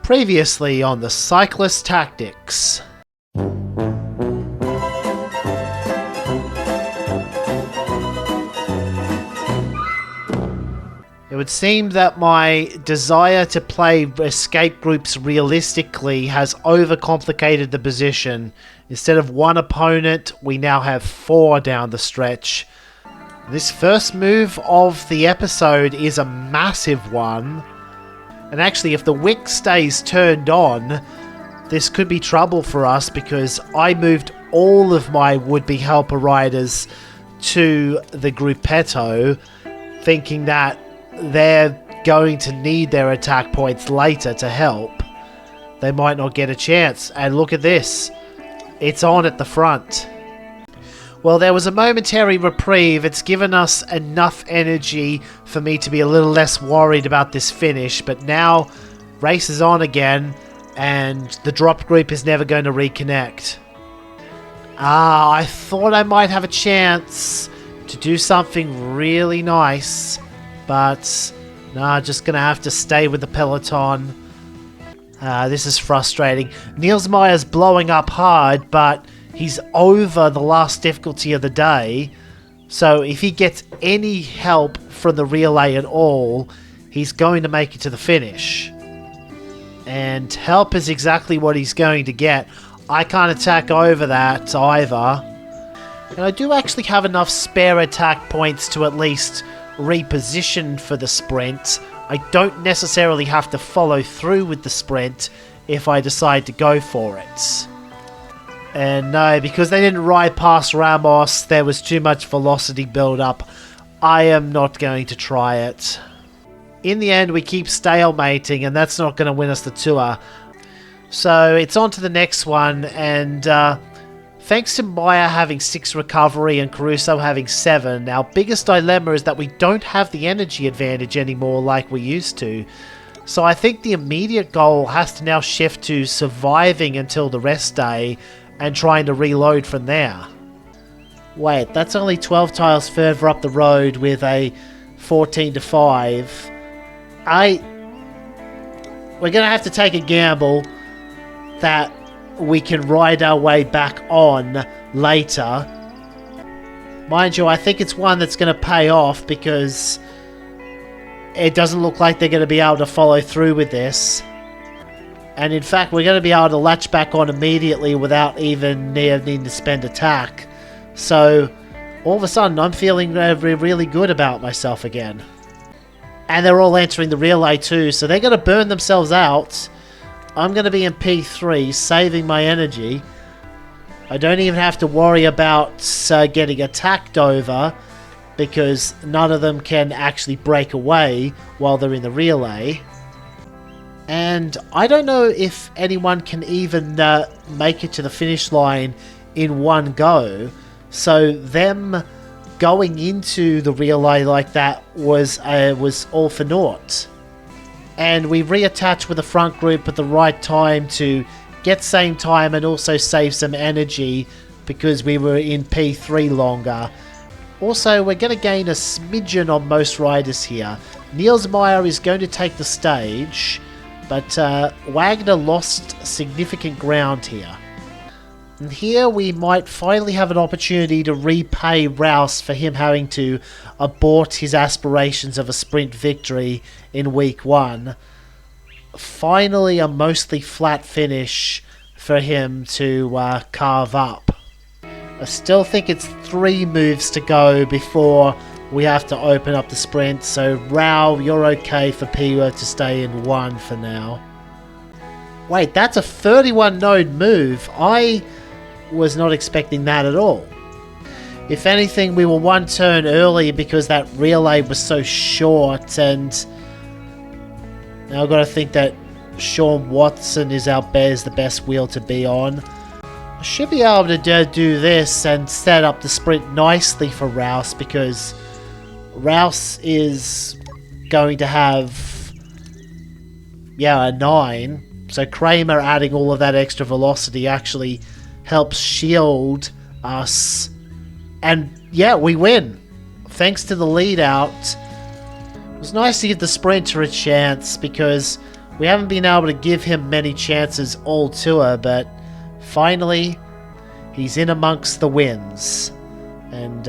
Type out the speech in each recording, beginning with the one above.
Previously on the Cyclist Tactics. It would seem that my desire to play escape groups realistically has overcomplicated the position. Instead of one opponent, we now have 4 down the stretch. This first move of the episode is a massive one. And actually, if the wick stays turned on, this could be trouble for us because I moved all of my would-be helper riders to the gruppetto, thinking that they're going to need their attack points later to help. They might not get a chance. And look at this. It's on at the front. Well, there was a momentary reprieve. It's given us enough energy for me to be a little less worried about this finish. But now, race is on again, and the drop group is never going to reconnect. I thought I might have a chance to do something really nice. But, nah, just going to have to stay with the peloton. This is frustrating. Nielsmeyer's blowing up hard, but he's over the last difficulty of the day, so if he gets any help from the relay at all, he's going to make it to the finish. And help is exactly what he's going to get. I can't attack over that either. And I do actually have enough spare attack points to at least reposition for the sprint. I don't necessarily have to follow through with the sprint if I decide to go for it. And no, because they didn't ride past Ramos, there was too much velocity build-up. I am not going to try it. In the end, we keep stalemating, and that's not going to win us the tour. So it's on to the next one, and thanks to Maya having 6 recovery and Caruso having 7, our biggest dilemma is that we don't have the energy advantage anymore like we used to. So I think the immediate goal has to now shift to surviving until the rest day, and trying to reload from there. Wait, that's only 12 tiles further up the road with a 14-5. We're gonna have to take a gamble that we can ride our way back on later. Mind you, I think it's one that's gonna pay off because it doesn't look like they're gonna be able to follow through with this. And in fact, we're going to be able to latch back on immediately without even needing to spend attack. So, all of a sudden, I'm feeling really good about myself again. And they're all entering the relay too, so they're going to burn themselves out. I'm going to be in P3, saving my energy. I don't even have to worry about getting attacked over, because none of them can actually break away while they're in the relay. And I don't know if anyone can even make it to the finish line in one go. So them going into the relay like that was all for naught. And we reattached with the front group at the right time to get same time and also save some energy because we were in P3 longer. Also, we're going to gain a smidgen on most riders here. Nielsmeyer is going to take the stage, but Wagner lost significant ground here. And here we might finally have an opportunity to repay Rouse for him having to abort his aspirations of a sprint victory in week 1. Finally a mostly flat finish for him to carve up. I still think it's 3 moves to go before we have to open up the sprint, so Rao, you're okay for Piwa to stay in 1 for now. Wait, that's a 31 node move. I was not expecting that at all. If anything, we were 1 turn early because that relay was so short, and now I've got to think that Sean Watson is the best wheel to be on. I should be able to do this and set up the sprint nicely for Rouse, because Rouse is going to have, a 9. So Kramer adding all of that extra velocity actually helps shield us. And we win. Thanks to the lead out. It was nice to give the sprinter a chance because We haven't been able to give him many chances all tour, but finally he's in amongst the wins. And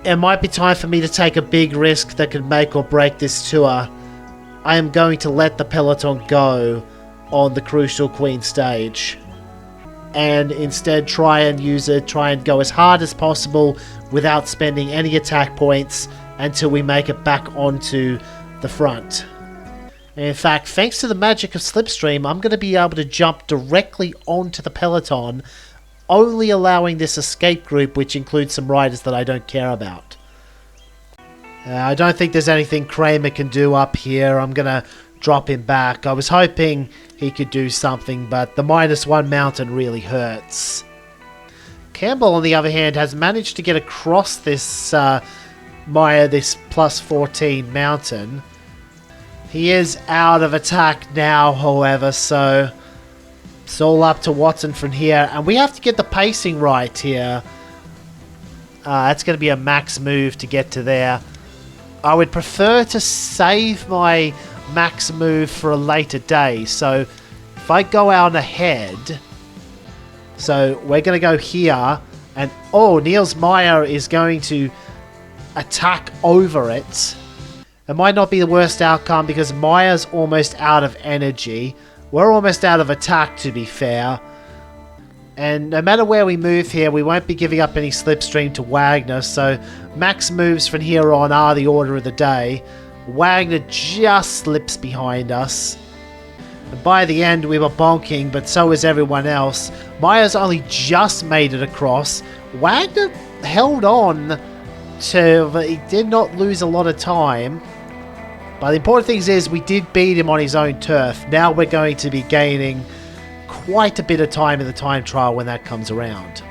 it might be time for me to take a big risk that could make or break this tour. I am going to let the peloton go on the Crucial Queen stage. And instead try and go as hard as possible without spending any attack points until we make it back onto the front. And in fact, thanks to the magic of Slipstream, I'm going to be able to jump directly onto the peloton, only allowing this escape group, which includes some riders that I don't care about. I don't think there's anything Kramer can do up here. I'm going to drop him back. I was hoping he could do something, but the -1 mountain really hurts. Campbell, on the other hand, has managed to get across this this +14 mountain. He is out of attack now, however, so it's all up to Watson from here. And we have to get the pacing right here. That's going to be a max move to get to there. I would prefer to save my max move for a later day. So if I go out ahead, so we're going to go here, and oh, Niels Meyer is going to attack over it. It might not be the worst outcome because Meyer's almost out of energy. We're almost out of attack, to be fair. And no matter where we move here, we won't be giving up any slipstream to Wagner, so max moves from here on are the order of the day. Wagner just slips behind us. And by the end, we were bonking, but so is everyone else. Meyer's only just made it across. Wagner held on he did not lose a lot of time. But the important thing is we did beat him on his own turf. Now we're going to be gaining quite a bit of time in the time trial when that comes around.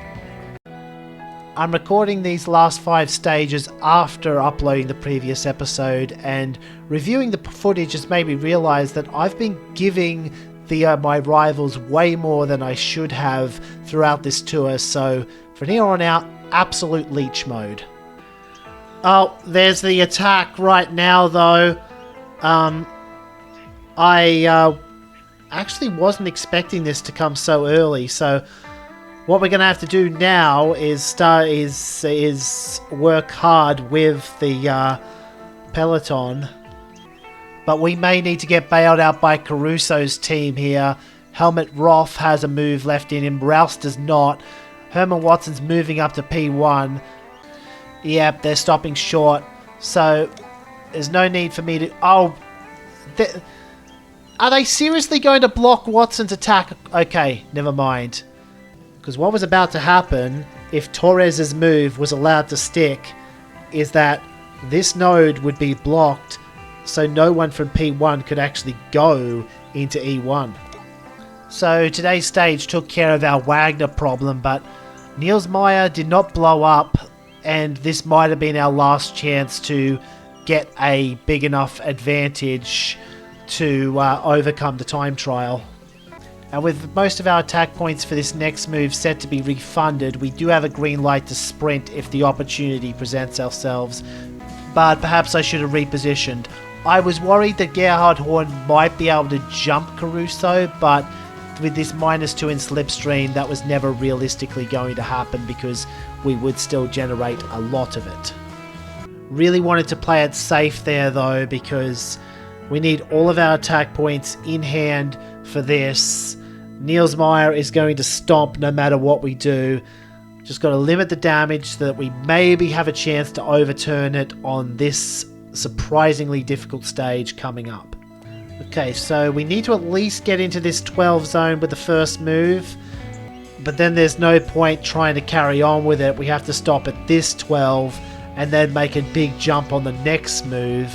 I'm recording these last 5 stages after uploading the previous episode, and reviewing the footage has made me realise that I've been giving my rivals way more than I should have throughout this tour, so from here on out, absolute leech mode. Oh, there's the attack right now though. I actually wasn't expecting this to come so early, so what we're going to have to do now is work hard with the peloton. But we may need to get bailed out by Caruso's team here. Helmut Roth has a move left in him. Rouse does not. Herman Watson's moving up to P1. Yep, they're stopping short. So there's no need for me to... Oh, are they seriously going to block Watson's attack? Okay, never mind. Because what was about to happen, if Torres's move was allowed to stick, is that this node would be blocked, so no one from P1 could actually go into E1. So today's stage took care of our Wagner problem, but Niels Meyer did not blow up, and this might have been our last chance to get a big enough advantage to overcome the time trial. And with most of our attack points for this next move set to be refunded, we do have a green light to sprint if the opportunity presents ourselves. But perhaps I should have repositioned. I was worried that Gerhard Horn might be able to jump Caruso, but with this -2 in slipstream, that was never realistically going to happen because we would still generate a lot of it. Really wanted to play it safe there though, because we need all of our attack points in hand for this. Niels Meyer is going to stomp no matter what we do. Just got to limit the damage so that we maybe have a chance to overturn it on this surprisingly difficult stage coming up. Okay, so we need to at least get into this 12 zone with the first move, but then there's no point trying to carry on with it. We have to stop at this 12 and then make a big jump on the next move.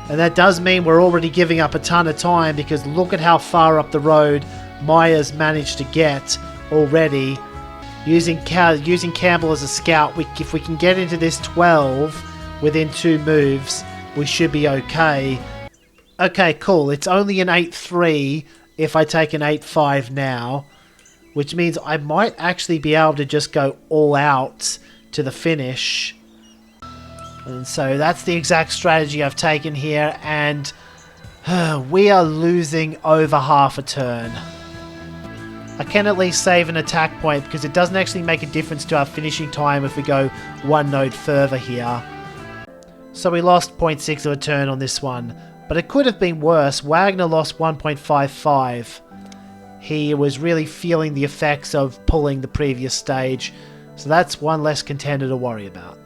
And that does mean we're already giving up a ton of time, because look at how far up the road Meyer's managed to get already. Using Campbell as a scout, if we can get into this 12 within 2 moves, we should be okay. Okay, cool. It's only an 8-3 if I take an 8-5 now, which means I might actually be able to just go all out to the finish. And so that's the exact strategy I've taken here, and we are losing over half a turn. I can at least save an attack point because it doesn't actually make a difference to our finishing time if we go one node further here. So we lost 0.6 of a turn on this one, but it could have been worse. Wagner lost 1.55. He was really feeling the effects of pulling the previous stage, so that's one less contender to worry about.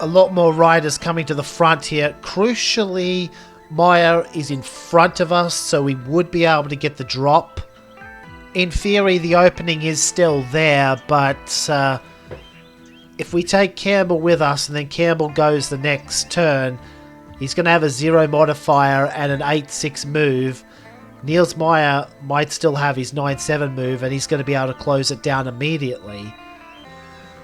A lot more riders coming to the front here. Crucially, Meyer is in front of us, so we would be able to get the drop. In theory, the opening is still there, but if we take Campbell with us and then Campbell goes the next turn, he's going to have a 0 modifier and an 8-6 move. Niels Meyer might still have his 9-7 move, and he's going to be able to close it down immediately.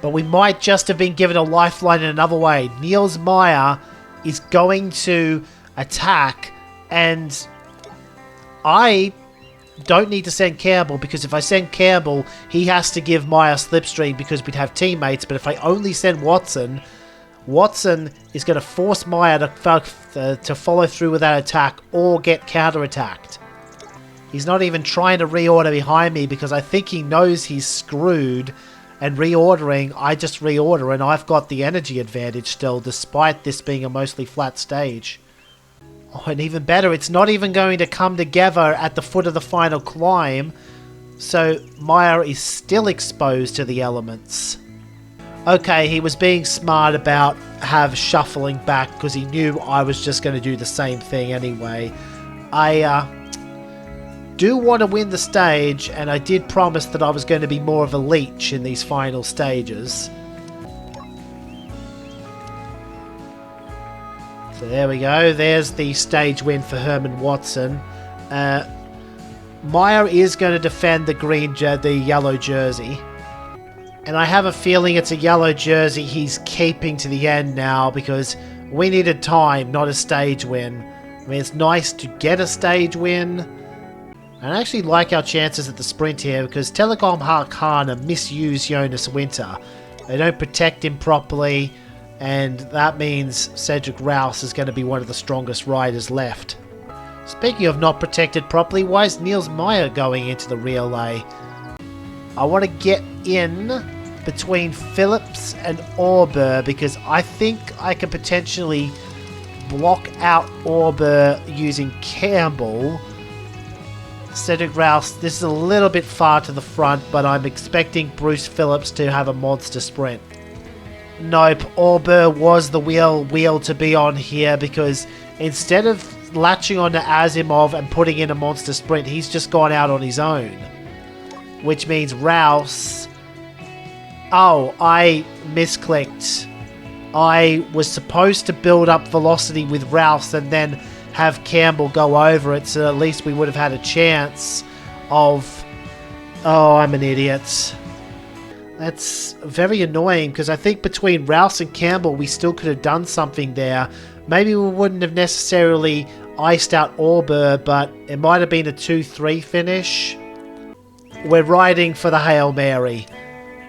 But we might just have been given a lifeline in another way. Niels Meyer is going to attack, and I don't need to send Campbell, because if I send Campbell, he has to give Meyer slipstream because we'd have teammates. But if I only send Watson, Watson is going to force Meyer to follow through with that attack or get counter-attacked. He's not even trying to reorder behind me because I think he knows he's screwed. And reordering, I just reorder and I've got the energy advantage still, despite this being a mostly flat stage. Oh, and even better, it's not even going to come together at the foot of the final climb, so Meyer is still exposed to the elements. Okay, he was being smart about shuffling back because he knew I was just going to do the same thing anyway. I do want to win the stage, and I did promise that I was going to be more of a leech in these final stages. So there we go, there's the stage win for Herman Watson. Meyer is going to defend the yellow jersey. And I have a feeling it's a yellow jersey he's keeping to the end now, because we needed time, not a stage win. I mean, it's nice to get a stage win. And I actually like our chances at the sprint here, because Telecom Harkana misuse Jonas Winter. They don't protect him properly, and that means Cedric Rouse is going to be one of the strongest riders left. Speaking of not protected properly, why is Niels Meyer going into the relay? I want to get in between Phillips and Auber, because I think I can potentially block out Auber using Campbell. Cedric Rouse, this is a little bit far to the front, but I'm expecting Bruce Phillips to have a monster sprint. Nope, Auber was the wheel to be on here, because instead of latching onto Asimov and putting in a monster sprint, he's just gone out on his own. Which means Rouse... Oh, I misclicked. I was supposed to build up velocity with Rouse and then have Campbell go over it, so at least we would have had a chance of... Oh, I'm an idiot. That's very annoying, because I think between Rouse and Campbell we still could have done something there. Maybe we wouldn't have necessarily iced out Auber, but it might have been a 2-3 finish. We're riding for the Hail Mary.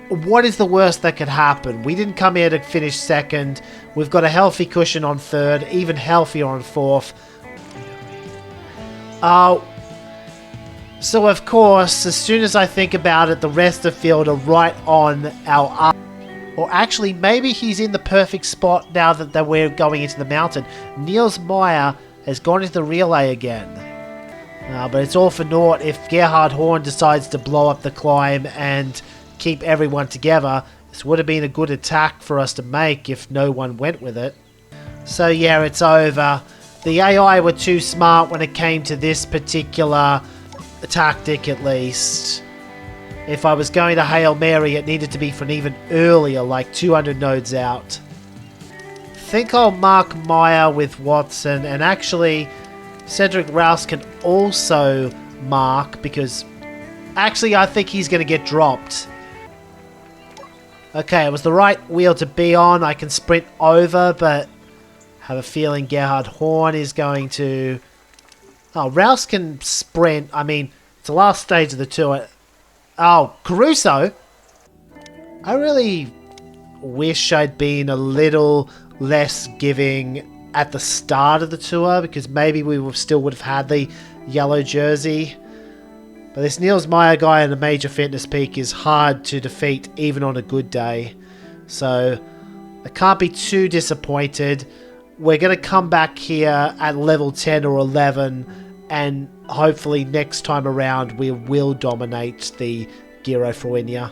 What is the worst that could happen? We didn't come here to finish second. We've got a healthy cushion on third, even healthier on fourth. So of course, as soon as I think about it, the rest of the field are right on our up. Or actually, maybe he's in the perfect spot now that we're going into the mountain. Niels Meyer has gone into the relay again. But it's all for naught if Gerhard Horn decides to blow up the climb and keep everyone together. This would have been a good attack for us to make if no one went with it. So yeah, it's over. The AI were too smart when it came to this particular tactic, at least. If I was going to Hail Mary, it needed to be from even earlier, like 200 nodes out. Think I'll mark Meyer with Watson, and actually Cedric Rouse can also mark, because actually I think he's going to get dropped. Okay, it was the right wheel to be on. I can sprint over, but have a feeling Gerhard Horn is going to... Oh, Rouse can sprint. I mean, it's the last stage of the tour. Oh, Caruso? I really wish I'd been a little less giving at the start of the tour, because maybe we still would have had the yellow jersey. But this Niels Meyer guy in a major fitness peak is hard to defeat even on a good day. So I can't be too disappointed. We're going to come back here at level 10 or 11, and hopefully next time around we will dominate the Giro Florinia.